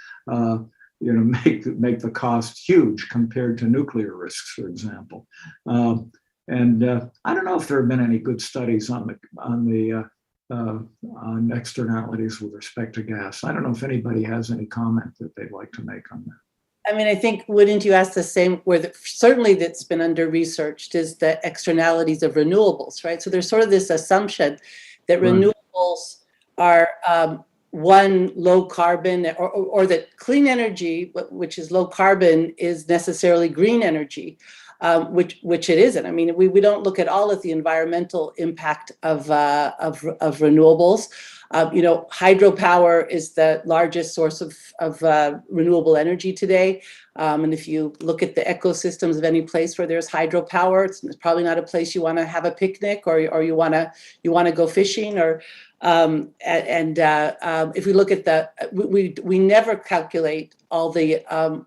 make the cost huge compared to nuclear risks, for example. And I don't know if there have been any good studies on externalities with respect to gas. I don't know if anybody has any comment that they'd like to make on that. I mean, I think, wouldn't you ask the same, certainly that's been under researched is the externalities of renewables, right? So there's sort of this assumption that renewables are one, low carbon, or that clean energy, which is low carbon, is necessarily green energy, which it isn't. I mean, we don't look at all of the environmental impact of renewables. Hydropower is the largest source of renewable energy today. And if you look at the ecosystems of any place where there's hydropower, it's probably not a place you want to have a picnic or you want to go fishing or. If we look at we never calculate all the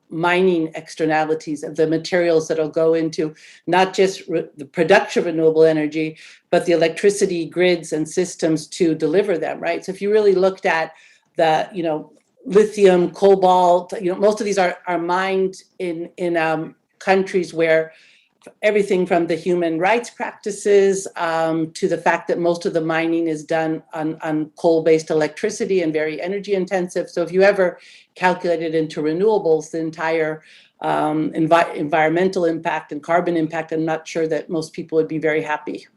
mining externalities of the materials that'll go into not just the production of renewable energy, but the electricity grids and systems to deliver them, right? So if you really looked at the, lithium, cobalt. Most of these are mined in countries where everything from the human rights practices to the fact that most of the mining is done on coal-based electricity and very energy intensive. So if you ever calculate it into renewables, the entire environmental impact and carbon impact, I'm not sure that most people would be very happy.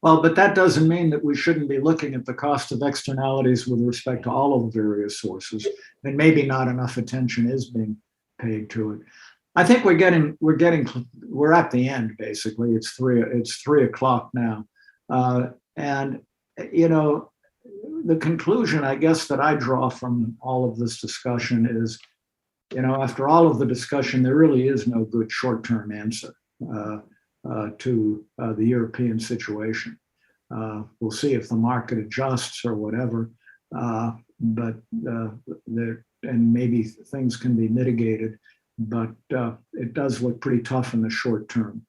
Well, but that doesn't mean that we shouldn't be looking at the cost of externalities with respect to all of the various sources, and maybe not enough attention is being paid to it. I think we're at the end, basically. It's 3 o'clock now. And, the conclusion, I guess, that I draw from all of this discussion is, after all of the discussion, there really is no good short-term answer to the European situation. We'll see if the market adjusts or whatever, but and maybe things can be mitigated, but it does look pretty tough in the short term.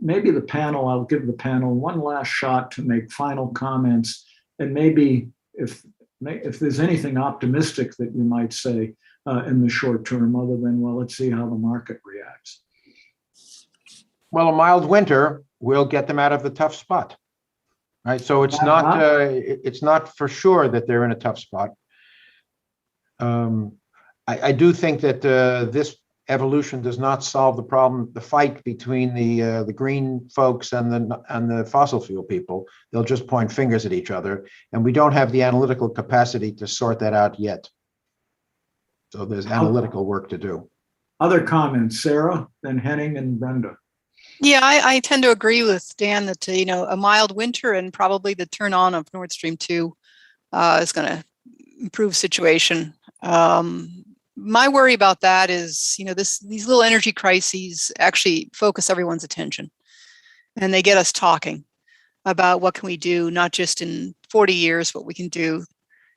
Maybe I'll give the panel one last shot to make final comments, and maybe if there's anything optimistic that you might say in the short term, other than, well, let's see how the market reacts. Well, a mild winter will get them out of the tough spot, right? So it's not for sure that they're in a tough spot. I do think that this evolution does not solve the problem, the fight between the green folks and the fossil fuel people. They'll just point fingers at each other, and we don't have the analytical capacity to sort that out yet. So there's analytical work to do. Other comments, Sarah, then Henning and Brenda. Yeah, I tend to agree with Dan that, a mild winter and probably the turn on of Nord Stream 2 is going to improve situation. My worry about that is, these little energy crises actually focus everyone's attention, and they get us talking about what can we do, not just in 40 years, what we can do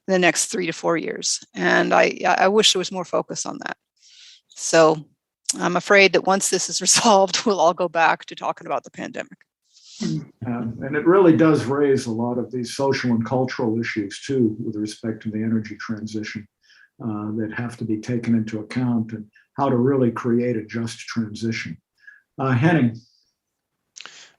in the next 3 to 4 years. And I wish there was more focus on that. So I'm afraid that once this is resolved, we'll all go back to talking about the pandemic. And it really does raise a lot of these social and cultural issues too, with respect to the energy transition that have to be taken into account, and how to really create a just transition. Henning.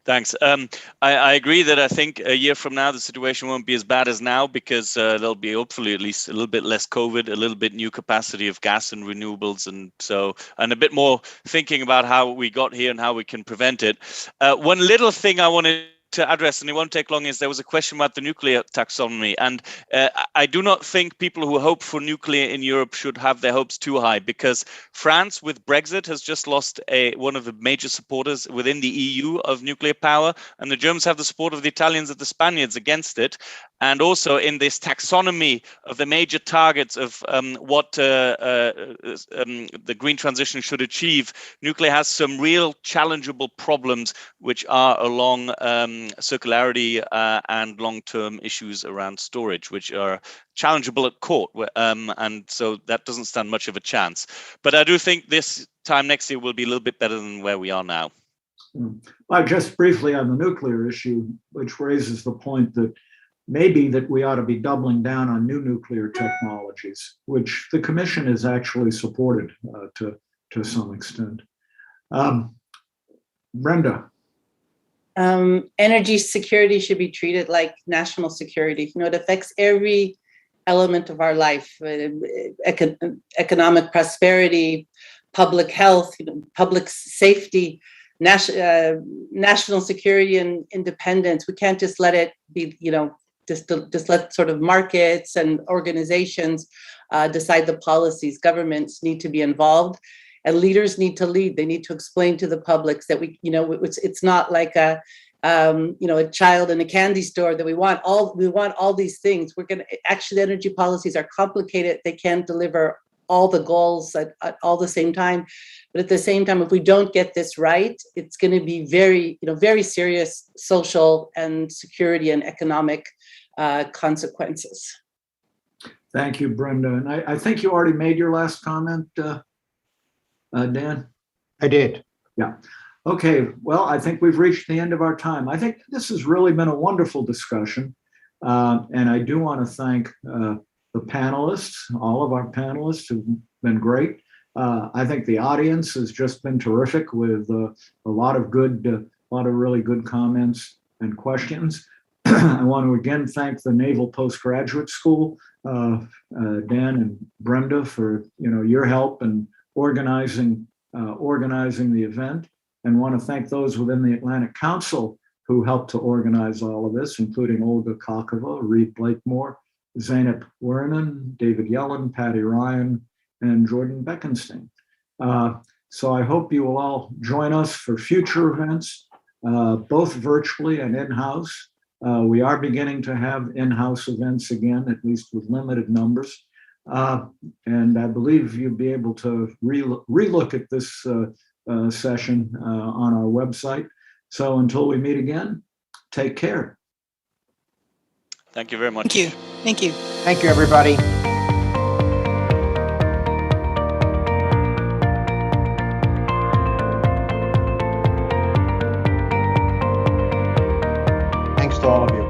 Thanks. I agree that I think a year from now, the situation won't be as bad as now, because there'll be hopefully at least a little bit less COVID, a little bit new capacity of gas and renewables, and a bit more thinking about how we got here and how we can prevent it. One little thing I wanted to address, and it won't take long, is there was a question about the nuclear taxonomy. And I do not think people who hope for nuclear in Europe should have their hopes too high, because France, with Brexit, has just lost one of the major supporters within the EU of nuclear power. And the Germans have the support of the Italians and the Spaniards against it. And also in this taxonomy of the major targets of what the green transition should achieve, nuclear has some real challengeable problems, which are along circularity and long-term issues around storage, which are challengeable at court. And so that doesn't stand much of a chance. But I do think this time next year will be a little bit better than where we are now. Well, just briefly on the nuclear issue, which raises the point that maybe that we ought to be doubling down on new nuclear technologies, which the Commission has actually supported to some extent. Brenda. Energy security should be treated like national security. It affects every element of our life: economic prosperity, public health, public safety, national security and independence. We can't just let it be, just let sort of markets and organizations decide the policies. Governments need to be involved, and leaders need to lead. They need to explain to the publics that it's not like a child in a candy store that we want all these things. The energy policies are complicated. They can't deliver all the goals at all the same time. But at the same time, if we don't get this right, it's going to be very serious social and security and economic consequences. Thank you, Brenda. And I think you already made your last comment, Dan? I did. Yeah. Okay. Well, I think we've reached the end of our time. I think this has really been a wonderful discussion. And I do want to thank the panelists, all of our panelists who've been great. I think the audience has just been terrific with a lot of really good comments and questions. I want to again thank the Naval Postgraduate School, Dan and Brenda, for your help in organizing the event, and want to thank those within the Atlantic Council who helped to organize all of this, including Olga Kakova, Reed Blakemore, Zeynep Wernan, David Yellen, Patty Ryan, and Jordan Beckenstein. So I hope you will all join us for future events, both virtually and in-house. We are beginning to have in-house events again, at least with limited numbers. And I believe you'll be able to relook at this session on our website. So until we meet again, take care. Thank you very much. Thank you. Thank you. Thank you, everybody. Thanks to all of you.